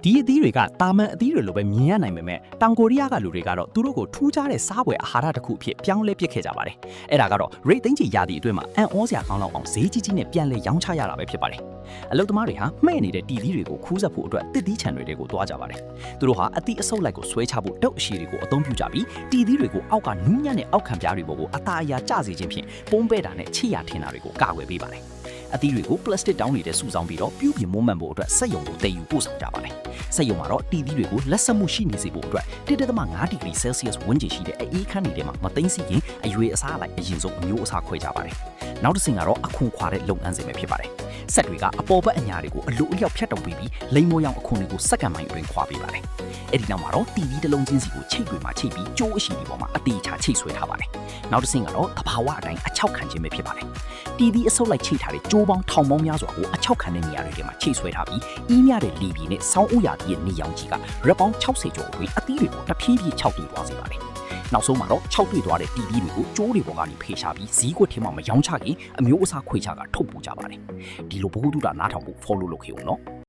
ဒီအသီးတွေကတာမန်အသီးတွေလိုပဲမြင်ရနိုင်ပေမဲ့တောင်ကိုရီးယားကလူတွေကတော့သူတို့ကိုထူးခြားတဲ့စားပွဲအာဟာရတစ်ခုအဖြစ်ပြောင်းလဲပစ်ခဲ့ကြပါတယ်။အဲ့ဒါကတော့ရိတ်သိန်းချီရာသီအတွင်းမှာအံ့ဩစရာကောင်းလောက်အောင်ဈေးကြီးကြီးနဲ့ပြန်လဲရောင်းချရတာပဲဖြစ်ပါတယ်။အလုတ်သမားတွေဟာမှဲ့နေတဲ့တီသီးတွေကိုခူးဆက်ဖို့အတွက်တစ်သီးခြံတွေကိုတွားကြပါတယ်။သူတို့ဟာအသီးအဆုပ်လိုက်ကိုဆွဲချဖို့တုပ်အရှိတွေကိုအသုံးပြုကြပြီးတီသီးတွေကိုအောက်ကနူးညံ့တဲ့အောက်ခံပြားတွေပေါ်ကိုအသားအရာကျစေခြင်းဖြင့်ပုံးပဲ့တာနဲ့ချစ်ရထင်တာတွေကိုကာကွယ်ပေးပါတယ်။အသီးတွေကိုပလတ်စတစ်တောင်းနေတဲ့စုဆောင်ပြီးတော့ပြုပြင်မွမ်းမံဖို့အတွက်စက်ရုံကိုတည်ယူပို့ဆောင်ကြပါတယ်။စက်ရုံမှာတော့တီသီးတွေကိုလက်ဆက်မှုရှိနေစေဖို့အတွက်1.5 ဒီဂရီဆဲလ်စီယပ်စ်ဝန်းကျင်ရှိတဲ့အေးခန်းတွေထဲမှာမသိမ်းစီရင်အရွေအစားအလိုက်အရင်ဆုံးအမျိုးအစားခွဲကြပါတယ်။နောက်တစ်ဆင့်ကတော့အခွန်ခွာတဲ့လုပ်ငန်းစဉ်ပဲဖြစ်ပါတယ်။ဆက်တွေကအပေါ်ဘက်အညာတွေကိုအလိုအလျောက်ဖြတ်တုံပြီးလိမ်မောရောင်အခွန်တွေကိုစက္ကန့်ပိုင်းအတွင်းခွာပေးပါတယ်။အဲ့ဒီနောက်မှာတော့တီသီးတစ်လုံးချင်းစီကိုချိတ်တွေမှာချိတ်ပြီးကြိုးအရှိတွေပေါ်မှာအသေးချာချိတ်ဆွဲထားပါတယ်။နောက်တစ်ဆင့်ကတော့သဘာဝအတိုင်းအချောက်ခံခြင်းပဲဖြစ်ပါတယ်။တီသီးအဆုပ်လိုက်ချိတ်ထားတဲ့ကြိုးပေါင်းထောင်ပေါင်းများစွာကိုအချောက်ခံတဲ့နေရာတွေထဲမှာချိတ်ဆွဲထားပြီးအီးမြတဲ့လေပြေနဲ့ဆောင်းဥယာတီရဲ့နေရောင်ကြီးကရက်ပေါင်း60ကျော်အတွင်းအသီးတွေကိုတဖြည်းဖြည်းခြောက်တွေ့သွားစေပါတယ်။နောက်ဆုံးမှာတော့ခြောက်တွေ့သွားတဲ့တီသီးတွေကိုကြိုးတွေပေါ်ကနေဖေရှာပြီးဈေးကွက်ထဲမှာမရောင်းချခင်အမျိုးအစားခွေချကထုတ်ပို့ကြပါတယ်။ဒီလိုဘ ഹു တုဒနားထောင်ဖို့ follow လုပ်ခဲ့ဦးနော်။